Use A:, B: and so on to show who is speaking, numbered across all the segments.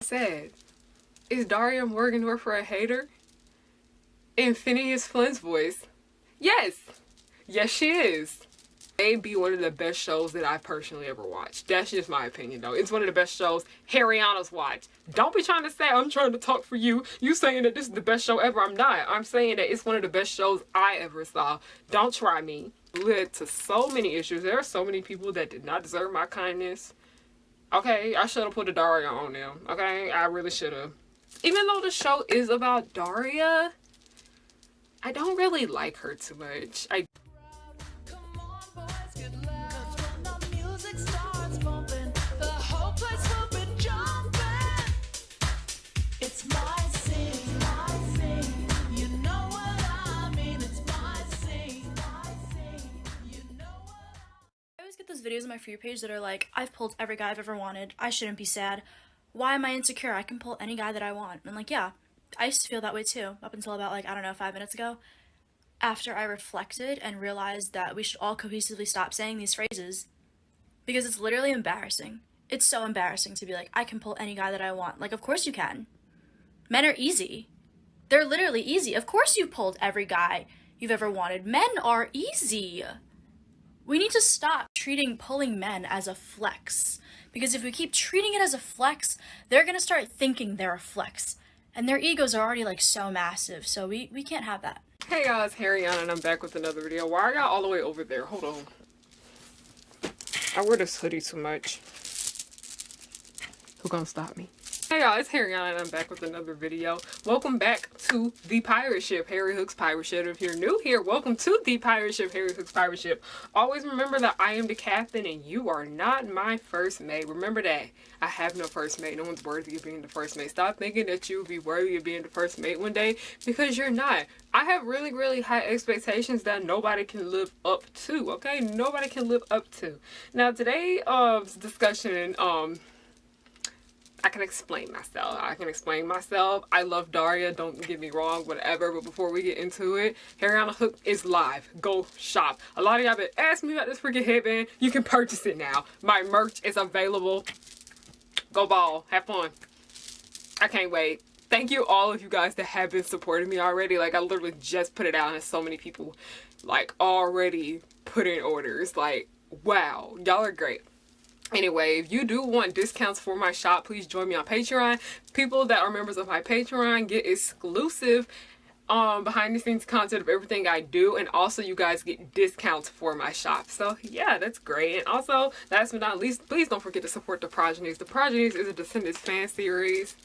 A: sad. Is Daria Morgan for a hater? In Phineas Flynn's voice. Yes. Yes, she is. May be one of the best shows that I've personally ever watched. That's just my opinion, though. It's one of the best shows Harriyanna's watched. Don't be trying to say I'm trying to talk for you. You saying that this is the best show ever. I'm not. I'm saying that it's one of the best shows I ever saw. Don't try me. Led to so many issues. There are so many people that did not deserve my kindness. Okay, I should have put a Daria on them. Okay, I really should have. Even though the show is about Daria, I don't really like her too much.
B: Those videos on my For You page that are like, I've pulled every guy I've ever wanted, I shouldn't be sad, why am I insecure, I can pull any guy that I want. And like, yeah, I used to feel that way too, up until about, like, I don't know, 5 minutes ago, after I reflected and realized that we should all cohesively stop saying these phrases, because it's literally embarrassing. It's so embarrassing to be like, I can pull any guy that I want. Like, of course you can. Men are easy. They're literally easy. Of course you've pulled every guy you've ever wanted. Men are easy. We need to stop treating pulling men as a flex, because if we keep treating it as a flex, they're gonna start thinking they're a flex, and their egos are already like so massive, so we can't have that.
A: Hey guys, Harriyanna, and I'm back with another video. Why are y'all all the way over there? Hold on. I wear this hoodie too much. Who gonna stop me? Hey y'all, it's Harriyanna and I'm back with another video. Welcome back to the pirate ship, Harry Hook's pirate ship. If you're new here, welcome to the pirate ship, Harry Hook's pirate ship. Always remember that I am the captain and you are not my first mate. Remember that. I have no first mate. No one's worthy of being the first mate. Stop thinking that you'll be worthy of being the first mate one day, because you're not. I have really, really high expectations that nobody can live up to, okay? Nobody can live up to. Now, today's discussion, I can explain myself. I love Daria, don't get me wrong, whatever. But before we get into it, harriyannahook is live. Go shop. A lot of y'all been asking me about this freaking headband. You can purchase it now. My merch is available. Go ball. Have fun. I can't wait. Thank you all of you guys that have been supporting me already. Like, I literally just put it out and so many people, like, already put in orders. Like, wow. Y'all are great. Anyway, if you do want discounts for my shop, please join me on Patreon. People that are members of my Patreon get exclusive behind the scenes content of everything I do, and also you guys get discounts for my shop. So yeah, that's great. And also, last but not least, please don't forget to support the Progenies. The Progenies is a Descendants fan series.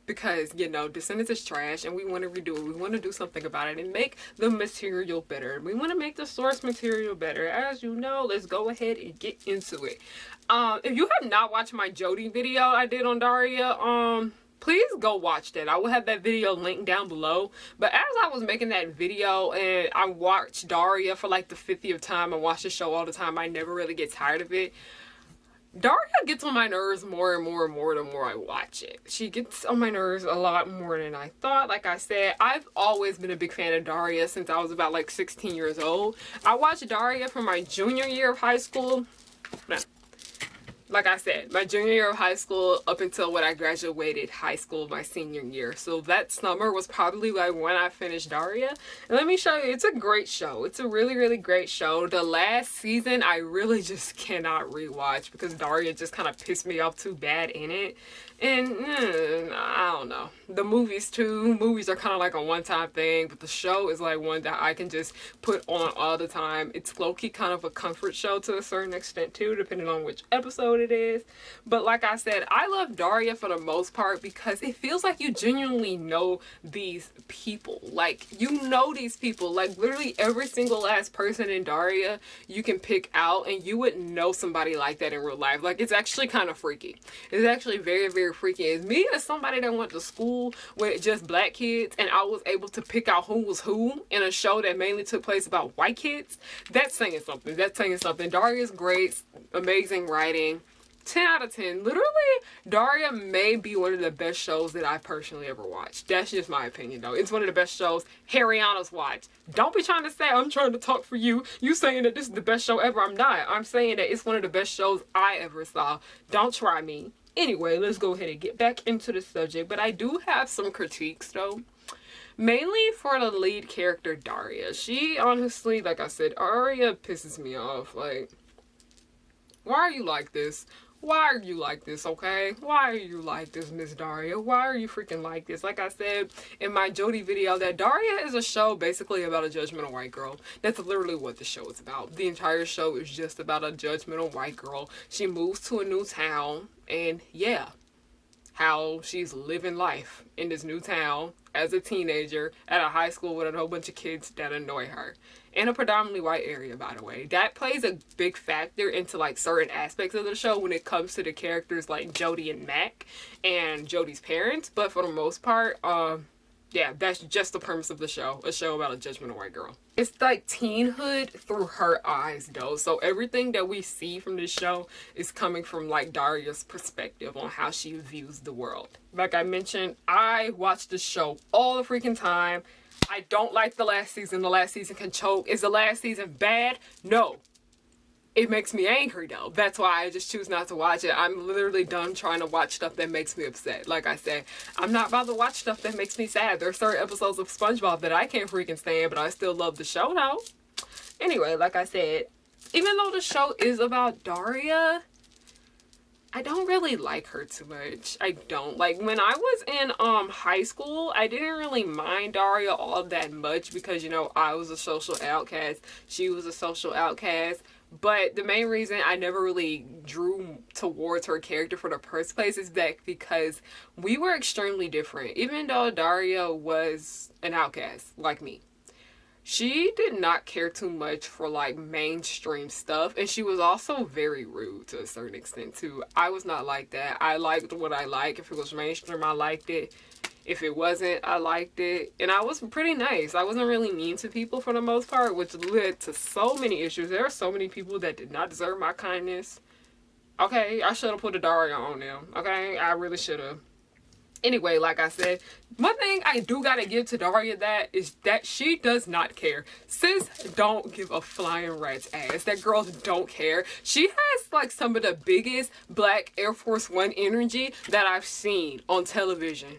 A: Because, you know, Descendants is trash and we want to redo it. We want to do something about it and make the material better. We want to make the source material better. As you know, let's go ahead and get into it. If you have not watched my Jody video I did on Daria, please go watch that. I will have that video linked down below. But as I was making that video and I watched Daria for like the 50th time, I watch the show all the time, I never really get tired of it. Daria gets on my nerves more and more and more the more I watch it. She gets on my nerves a lot more than I thought. Like I said, I've always been a big fan of Daria since I was about like 16 years old. I watched Daria from my junior year of high school. No. Like I said, my junior year of high school up until when I graduated high school my senior year. So that summer was probably like when I finished Daria. And let me show you, it's a great show. It's a really, really great show. The last season I really just cannot rewatch because Daria just kind of pissed me off too bad in it. And I don't know. The movies too. Movies are kind of like a one-time thing, but the show is like one that I can just put on all the time. It's low-key kind of a comfort show to a certain extent too, depending on which episode it is. But like I said, I love Daria for the most part because it feels like you genuinely know these people. Like, you know these people. Like, literally every single last person in Daria you can pick out, and you would know somebody like that in real life. Like, it's actually kind of freaky. It's actually very, very freaky. As me as somebody that went to school with just black kids and I was able to pick out who was who in a show that mainly took place about white kids, that's saying something. That's saying something. Daria's great, amazing writing. 10 out of 10. Literally, Daria may be one of the best shows that I've personally ever watched. That's just my opinion, though. It's one of the best shows Harriyanna's watched. Don't be trying to say I'm trying to talk for you. You saying that this is the best show ever. I'm not. I'm saying that it's one of the best shows I ever saw. Don't try me. Anyway, let's go ahead and get back into the subject. But I do have some critiques though. Mainly for the lead character, Daria. She honestly, like I said, Daria pisses me off. Like, why are you like this? Why are you like this, okay? Why are you like this, Miss Daria? Why are you freaking like this? Like I said in my Jodie video, that Daria is a show basically about a judgmental white girl. That's literally what the show is about. The entire show is just about a judgmental white girl. She moves to a new town, and yeah, how she's living life in this new town as a teenager at a high school with a whole bunch of kids that annoy her. In a predominantly white area, by the way. That plays a big factor into like certain aspects of the show when it comes to the characters like Jodie and Mac and Jodie's parents. But for the most part, yeah, that's just the premise of the show. A show about a judgmental white girl. It's like teenhood through her eyes though. So everything that we see from this show is coming from like Daria's perspective on how she views the world. Like I mentioned, I watch the show all the freaking time. I don't like the last season. The last season can choke. Is the last season bad? No. It makes me angry though. That's why I just choose not to watch it. I'm literally done trying to watch stuff that makes me upset. Like I said, I'm not about to watch stuff that makes me sad. There are certain episodes of SpongeBob that I can't freaking stand, but I still love the show though. Anyway, like I said, even though the show is about Daria, I don't really like her too much. I don't. Like, when I was in high school, I didn't really mind Daria all that much because, you know, I was a social outcast. She was a social outcast. But the main reason I never really drew towards her character for the first place is that because we were extremely different. Even though Daria was an outcast, like me, she did not care too much for like mainstream stuff, and she was also very rude to a certain extent too. I was not like that. I liked what I like. If it was mainstream, I liked it. If it wasn't, I liked it. And I was pretty nice. I wasn't really mean to people for the most part, which led to so many issues. There are so many people that did not deserve my kindness. Okay, I should have put a Daria on them. Okay, I really should have. Anyway, like I said, one thing I do gotta give to Daria that is that she does not care. Sis don't give a flying rat's ass. That girl don't care. She has like some of the biggest black Air Force One energy that I've seen on television.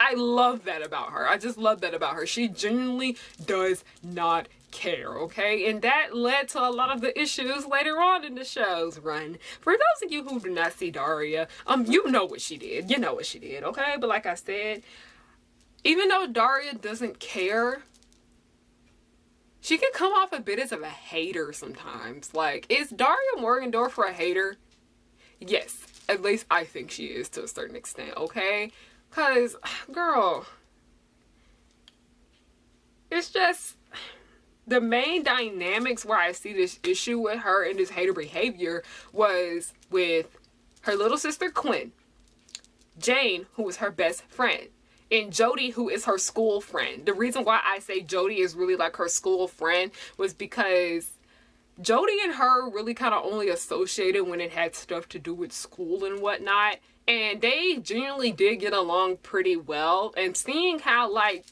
A: I love that about her. I just love that about her. She genuinely does not care, okay? And that led to a lot of the issues later on in the show's run. For those of you who do not see Daria, you know what she did. You know what she did, okay? But like I said, even though Daria doesn't care, she can come off a bit as of a hater sometimes. Like, is Daria Morgendorffer a hater? Yes, at least I think she is to a certain extent, okay? Because, girl, it's just the main dynamics where I see this issue with her and this hater behavior was with her little sister Quinn, Jane, who is her best friend, and Jodie, who is her school friend. The reason why I say Jodie is really like her school friend was because Jodie and her really kind of only associated when it had stuff to do with school and whatnot. And they genuinely did get along pretty well. And seeing how, like,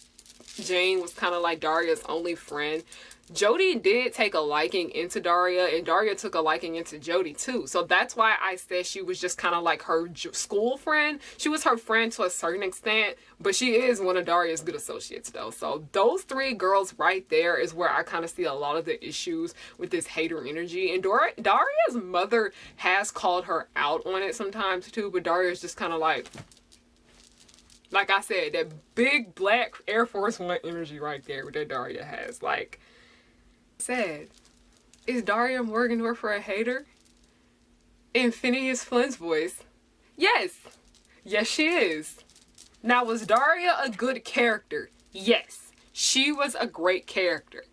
A: Jane was kind of like Daria's only friend, Jodie did take a liking into Daria, and Daria took a liking into Jodie too. So that's why I said she was just kind of like her school friend. She was her friend to a certain extent, but she is one of Daria's good associates though. So those three girls right there is where I kind of see a lot of the issues with this hater energy. And Daria's mother has called her out on it sometimes too, but Daria's just kind of like I said, that big black Air Force One energy right there that Daria has. Like, said, is Daria Morgendorffer a hater? In Phineas Flynn's voice, yes. Yes, she is. Now, was Daria a good character? Yes. She was a great character.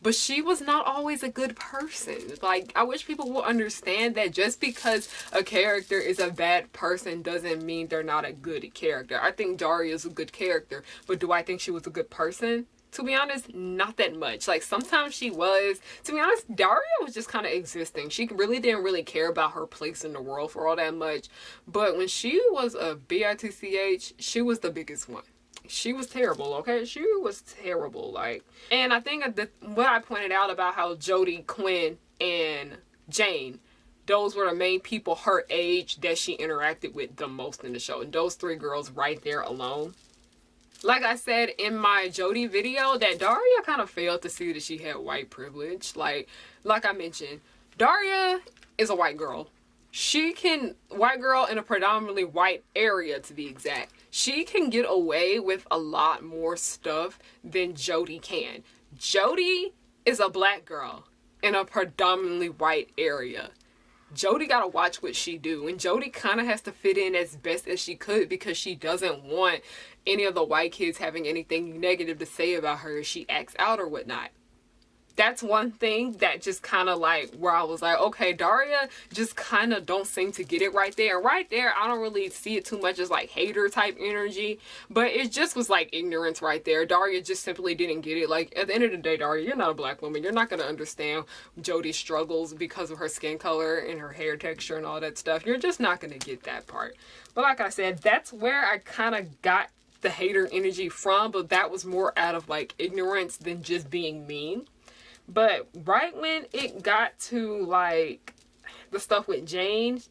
A: But she was not always a good person. Like, I wish people will understand that just because a character is a bad person doesn't mean they're not a good character. I think Daria is a good character, but do I think she was a good person? To be honest, not that much. Like, sometimes she was. To be honest, Daria was just kind of existing. She really didn't really care about her place in the world for all that much. But when she was a bitch, she was the biggest one. She was terrible, okay? She was terrible, like. And I think what I pointed out about how Jodie, Quinn, and Jane those were the main people her age that she interacted with the most in the show. And those 3 girls right there alone. Like I said in my Jody video, that Daria kind of failed to see that she had white privilege. Like I mentioned, Daria is a white girl. White girl in a predominantly white area to be exact. She can get away with a lot more stuff than Jody can. Jody is a black girl in a predominantly white area. Jody gotta watch what she do, and Jody kind of has to fit in as best as she could because she doesn't want any of the white kids having anything negative to say about her if she acts out or whatnot. That's one thing that just kind of like where I was like, okay, Daria just kind of don't seem to get it right there. Right there, I don't really see it too much as like hater type energy, but it just was like ignorance right there. Daria just simply didn't get it. Like at the end of the day, Daria, you're not a black woman. You're not going to understand Jody's struggles because of her skin color and her hair texture and all that stuff. You're just not going to get that part. But like I said, that's where I kind of got the hater energy from, but that was more out of like ignorance than just being mean. But right when it got to like the stuff with Jane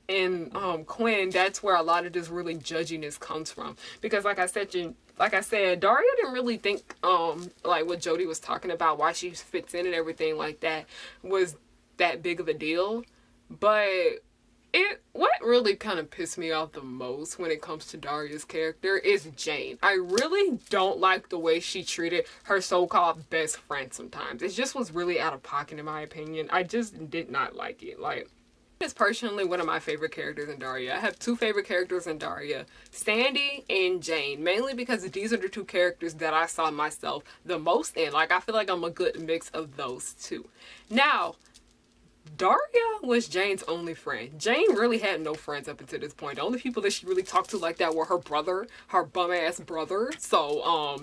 A: and Quinn, that's where a lot of this really judginess comes from. Because like I said, Daria didn't really think like what Jody was talking about, why she fits in and everything like that was that big of a deal. But what really kind of pissed me off the most when it comes to Daria's character is Jane. I really don't like the way she treated her so-called best friend sometimes. It just was really out of pocket in my opinion. I just did not like it. Like, it's personally one of my favorite characters in Daria. I have 2 favorite characters in Daria, Sandy and Jane, mainly because these are the 2 characters that I saw myself the most in. Like, I feel like I'm a good mix of those 2. Now, Daria was Jane's only friend. Jane really had no friends up until this point. The only people that she really talked to like that were her brother, her bum-ass brother. So,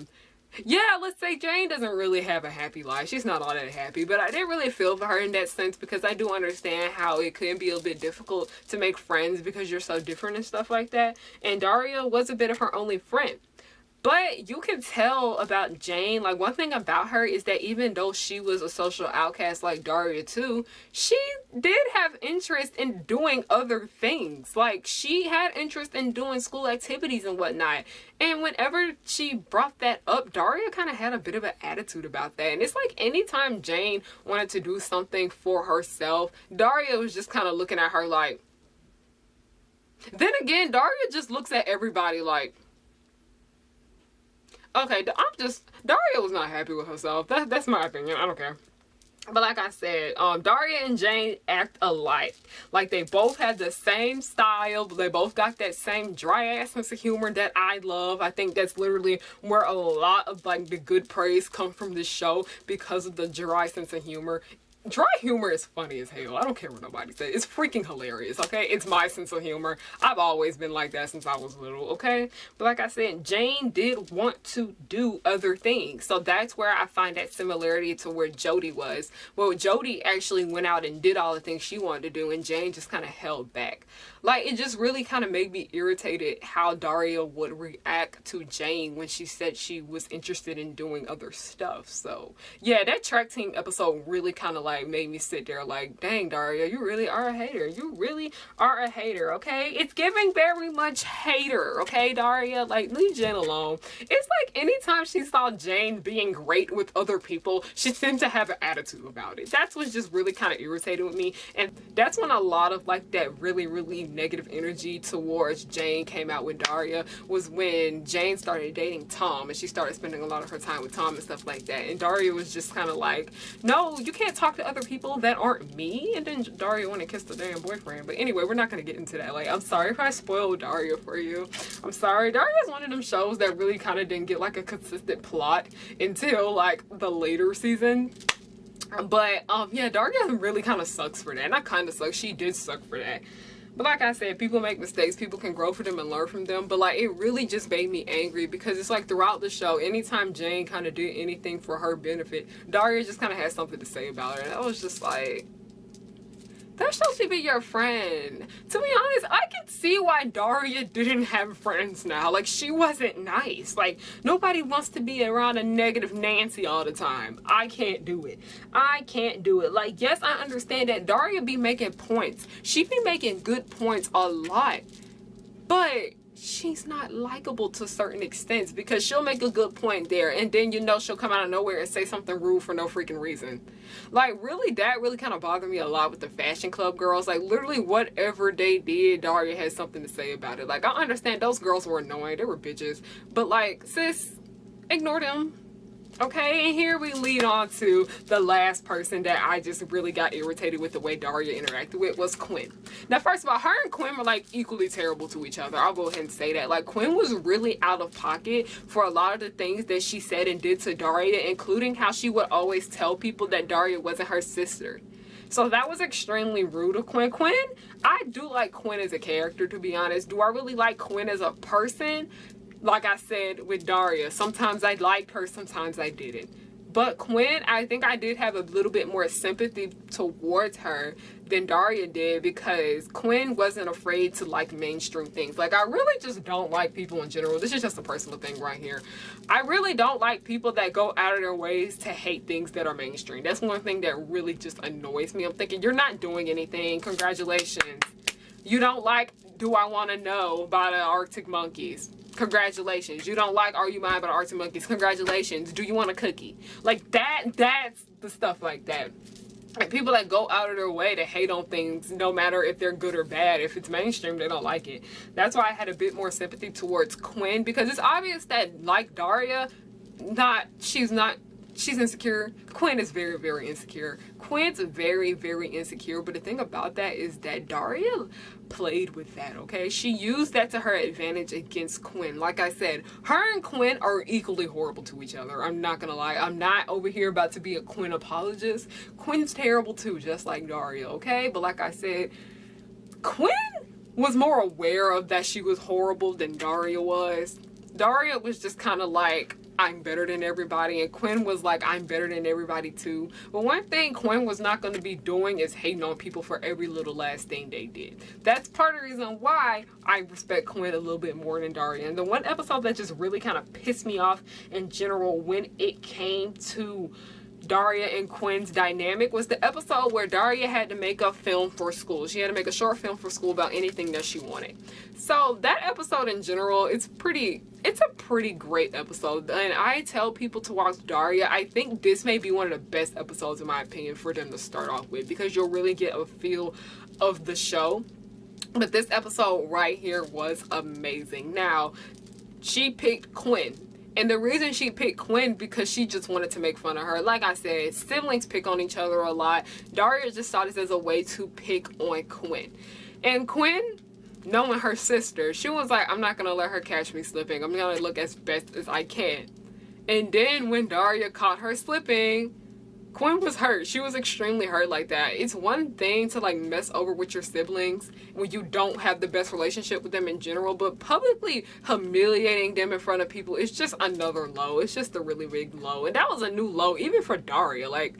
A: yeah, let's say Jane doesn't really have a happy life. She's not all that happy, but I didn't really feel for her in that sense because I do understand how it can be a bit difficult to make friends because you're so different and stuff like that. And Daria was a bit of her only friend. But you can tell about Jane, like one thing about her is that even though she was a social outcast like Daria too, she did have interest in doing other things. Like she had interest in doing school activities and whatnot. And whenever she brought that up, Daria kind of had a bit of an attitude about that. And it's like anytime Jane wanted to do something for herself, Daria was just kind of looking at her like... Then again, Daria just looks at everybody like... Okay, Daria was not happy with herself. That's my opinion. I don't care. But like I said, Daria and Jane act alike. Like they both have the same style. They both got that same dry ass sense of humor that I love. I think that's literally where a lot of like the good praise come from this show because of the dry sense of humor. Dry humor is funny as hell. I don't care what nobody says. It's freaking hilarious, okay? It's my sense of humor. I've always been like that since I was little, okay? But like I said, Jane did want to do other things. So that's where I find that similarity to where Jody was. Well, Jody actually went out and did all the things she wanted to do, and Jane just kind of held back. Like, it just really kind of made me irritated how Daria would react to Jane when she said she was interested in doing other stuff. So, yeah, that track team episode really kind of like made me sit there like, dang, Daria, you really are a hater. You really are a hater, okay? It's giving very much hater, okay, Daria? Like, leave Jane alone. It's like anytime she saw Jane being great with other people, she seemed to have an attitude about it. That's what's just really kind of irritating with me. And that's when a lot of like that really, really negative energy towards Jane came out with Daria, was when Jane started dating Tom and she started spending a lot of her time with Tom and stuff like that. And Daria was just kind of like, no, you can't talk to other people that aren't me. And then Daria went and kissed the damn boyfriend. But anyway, we're not going to get into that. Like, I'm sorry if I spoiled Daria for you. I'm sorry. Daria is one of them shows that really kind of didn't get like a consistent plot until like the later season. But yeah, Daria really kind of sucks for that. Not kind of sucks. She did suck for that. But like I said, people make mistakes, people can grow from them and learn from them. But like, it really just made me angry because it's like throughout the show, anytime Jane kind of did anything for her benefit, Daria just kind of had something to say about her. And I was just like, That's supposed to be your friend. To be honest, I can see why Daria didn't have friends now. Like, she wasn't nice. Like, nobody wants to be around a negative Nancy all the time. I can't do it. I can't do it. Like, yes, I understand that Daria be making points. She be making good points a lot. But she's not likable to certain extents, because she'll make a good point there and then, you know, she'll come out of nowhere and say something rude for no freaking reason. Like, really, that really kind of bothered me a lot with the Fashion Club girls. Like, literally whatever they did, Daria had something to say about it. Like, I understand those girls were annoying, they were bitches, but like, sis, ignore them. Okay, and here we lead on to the last person that I just really got irritated with the way Daria interacted with, was Quinn. Now, first of all, her and Quinn were like equally terrible to each other. I'll go ahead and say that. Like, Quinn was really out of pocket for a lot of the things that she said and did to Daria, including how she would always tell people that Daria wasn't her sister. So that was extremely rude of Quinn. Quinn, I do like Quinn as a character, to be honest. Do I really like Quinn as a person? Like I said with Daria, sometimes I liked her, sometimes I didn't. But Quinn, I think I did have a little bit more sympathy towards her than Daria did, because Quinn wasn't afraid to like mainstream things. Like, I really just don't like people in general. This is just a personal thing right here. I really don't like people that go out of their ways to hate things that are mainstream. That's one thing that really just annoys me. I'm thinking, you're not doing anything. Congratulations. You don't like Do I Want to Know by the Arctic Monkeys. Congratulations. You don't like Are You Mine by the Arctic Monkeys. Congratulations. Do you want a cookie? Like, that's the stuff like that. Like, people that go out of their way to hate on things, no matter if they're good or bad, if it's mainstream, they don't like it. That's why I had a bit more sympathy towards Quinn, because it's obvious that, like Daria, she's insecure. Quinn is very, very insecure. Quinn's very, very insecure, but the thing about that is that Daria played with that, okay? She used that to her advantage against Quinn. Like I said, her and Quinn are equally horrible to each other. I'm not gonna lie. I'm not over here about to be a Quinn apologist. Quinn's terrible too, just like Daria, okay? But like I said, Quinn was more aware of that she was horrible than Daria was. Daria was just kind of like, I'm better than everybody, and Quinn was like, I'm better than everybody too. But one thing Quinn was not going to be doing is hating on people for every little last thing they did. That's part of the reason why I respect Quinn a little bit more than Daria. And the one episode that just really kind of pissed me off in general when it came to Daria and Quinn's dynamic was the episode where Daria had to make a film for school. She had to make a short film for school about anything that she wanted. So that episode in general, it's a pretty great episode. And I tell people to watch Daria. I think this may be one of the best episodes, in my opinion, for them to start off with, because you'll really get a feel of the show. But this episode right here was amazing. Now, she picked Quinn. And the reason she picked Quinn, because she just wanted to make fun of her. Like I said, siblings pick on each other a lot. Daria just saw this as a way to pick on Quinn. And Quinn, knowing her sister, she was like, I'm not going to let her catch me slipping. I'm going to look as best as I can. And then when Daria caught her slipping, Quinn was hurt. She was extremely hurt like that. It's one thing to like mess over with your siblings when you don't have the best relationship with them in general, but publicly humiliating them in front of people is just another low. It's just a really big low. And that was a new low even for Daria. Like,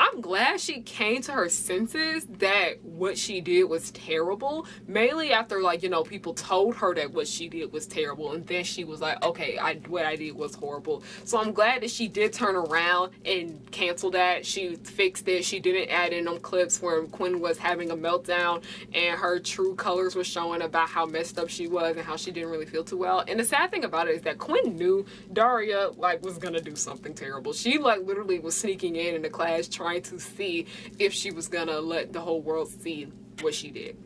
A: I'm glad she came to her senses that what she did was terrible, mainly after, like, you know, people told her that what she did was terrible, and then she was like, okay, what I did was horrible. So I'm glad that she did turn around and cancel that. She fixed it. She didn't add in them clips where Quinn was having a meltdown and her true colors were showing about how messed up she was and how she didn't really feel too well. And the sad thing about it is that Quinn knew Daria, like, was gonna do something terrible. She, like, literally was sneaking in the class trying to see if she was gonna let the whole world see what she did.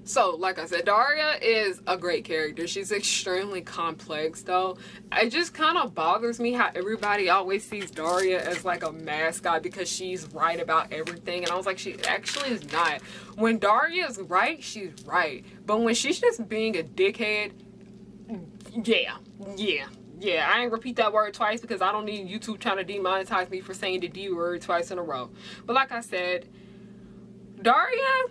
A: So, like I said, Daria is a great character. She's extremely complex, though. It just kind of bothers me how everybody always sees Daria as like a mascot because she's right about everything. And I was like, she actually is not. When Daria is right, she's right. But when she's just being a dickhead, yeah, I ain't repeat that word twice because I don't need YouTube trying to demonetize me for saying the D word twice in a row. But like I said, Daria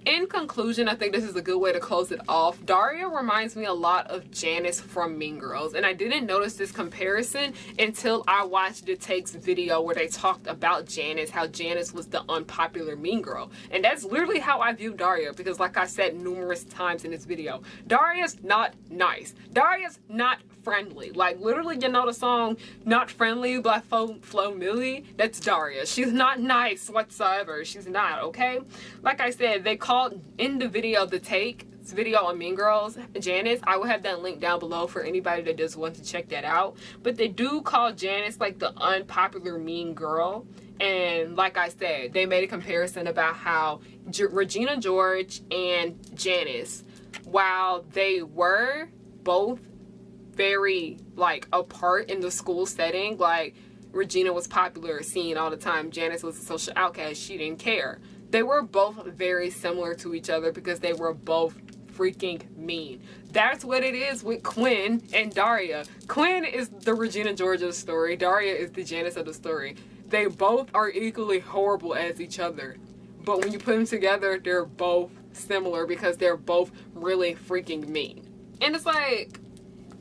A: In conclusion, I think this is a good way to close it off. Daria reminds me a lot of Janice from Mean Girls, and I didn't notice this comparison until I watched The Take's video where they talked about Janice, how Janice was the unpopular mean girl. And that's literally how I view Daria, because like I said numerous times in this video, Daria's not nice. Daria's not friendly. Like, literally, you know the song Not Friendly by Flo Milli? That's Daria. She's not nice whatsoever. She's not, okay? Like I said, they called in the video The Take video on Mean Girls Janice. I will have that link down below for anybody that does want to check that out. But they do call Janice like the unpopular mean girl. And like I said, they made a comparison about how Regina George and Janice, while they were both very like apart in the school setting, like Regina was popular, seen all the time, Janice was a social outcast, she didn't care. They were both very similar to each other because they were both freaking mean. That's what it is with Quinn and Daria. Quinn is the Regina George of the story, Daria is the Janice of the story. They both are equally horrible as each other, but when you put them together, they're both similar because they're both really freaking mean. And it's like,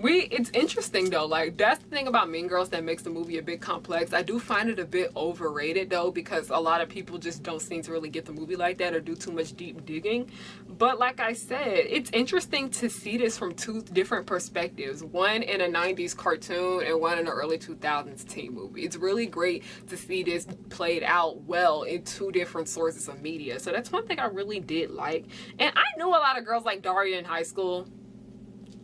A: it's interesting though, like that's the thing about Mean Girls that makes the movie a bit complex. I do find it a bit overrated though, because a lot of people just don't seem to really get the movie like that or do too much deep digging. But like I said, it's interesting to see this from two different perspectives, one in a 90s cartoon and one in an early 2000s teen movie. It's really great to see this played out well in two different sources of media. So that's one thing I really did like. And I knew a lot of girls like Daria in high school.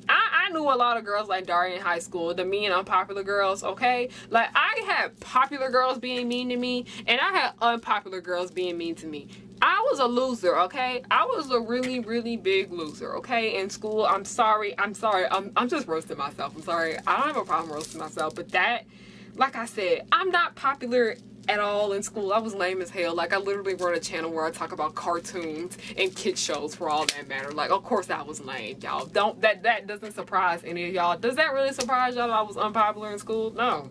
A: I knew a lot of girls like Daria in high school, the mean unpopular girls, okay? Like, I had popular girls being mean to me, and I had unpopular girls being mean to me. I was a loser, okay? I was a really, really big loser, okay? In school, I'm sorry. I'm just roasting myself. I'm sorry. I don't have a problem roasting myself, but that, like I said, I'm not popular at all in school. I was lame as hell. Like, I literally run a channel where I talk about cartoons and kid shows for all that matter. Like, of course I was lame, y'all. That doesn't surprise any of y'all. Does that really surprise y'all that I was unpopular in school? No.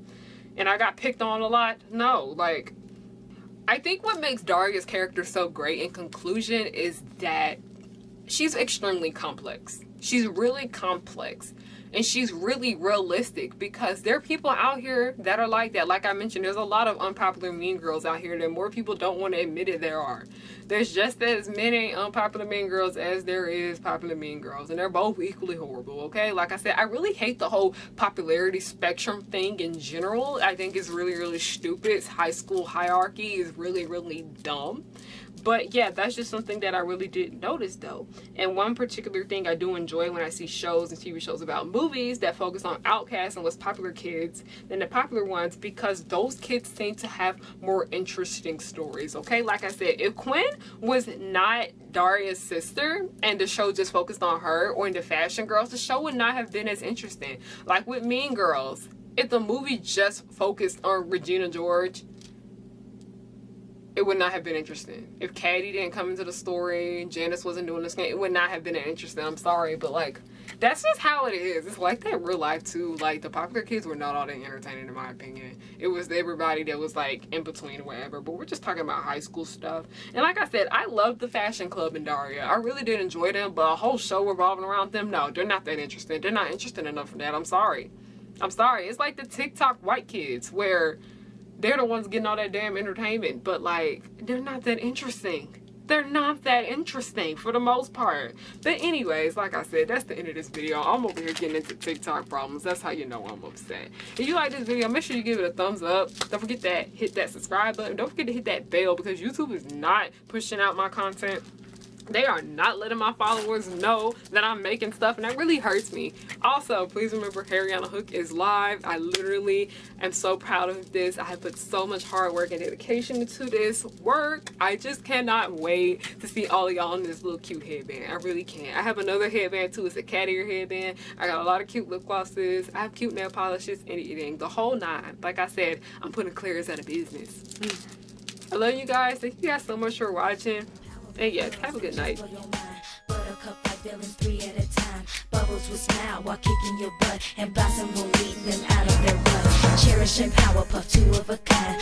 A: And I got picked on a lot? No. Like, I think what makes Daria's character so great in conclusion is that she's extremely complex. She's really complex. And she's really realistic because there are people out here that are like that. Like I mentioned, there's a lot of unpopular mean girls out here that more people don't want to admit it there are. There's just as many unpopular mean girls as there is popular mean girls. And they're both equally horrible, okay? Like I said, I really hate the whole popularity spectrum thing in general. I think it's really, really stupid. High school hierarchy is really, really dumb. But yeah, that's just something that I really did notice though. And one particular thing I do enjoy when I see shows and TV shows about movies that focus on outcasts and less popular kids than the popular ones, because those kids seem to have more interesting stories, okay? Like I said, if Quinn was not Daria's sister and the show just focused on her, or in the Fashion Girls, the show would not have been as interesting. Like with Mean Girls, if the movie just focused on Regina George, it would not have been interesting. If Caddy didn't come into the story, Janice wasn't doing this game, it would not have been interesting. I'm sorry, but like, that's just how it is. It's like that in real life too. Like, the popular kids were not all that entertaining in my opinion. It was everybody that was like in between or whatever, but we're just talking about high school stuff. And like I said, I loved the Fashion Club and Daria. I really did enjoy them, but a whole show revolving around them, no, they're not that interesting. They're not interesting enough for that. I'm sorry. It's like the TikTok white kids where they're the ones getting all that damn entertainment, but like, they're not that interesting. They're not that interesting for the most part. But anyways, like I said, that's the end of this video. I'm over here getting into TikTok problems. That's how you know I'm upset. If you like this video, make sure you give it a thumbs up. Don't forget to hit that subscribe button. Don't forget to hit that bell, because YouTube is not pushing out my content. They are not letting my followers know that I'm making stuff, and that really hurts me. Also, please remember harriyannahook is live. I literally am so proud of this. I have put so much hard work and dedication into this work. I just cannot wait to see all of y'all in this little cute headband. I really can't. I have another headband too. It's a cat ear headband. I got a lot of cute lip glosses. I have cute nail polishes, anything. The whole nine. Like I said, I'm putting Claire's out of business. I love you guys. Thank you guys so much for watching. And yes, have a good night.
C: Buttercup like villains 3 at a time. Bubbles will smile while kicking your butt, and Blossom will lead them out of their rut. Cherish and Powerpuff, 2 of a kind.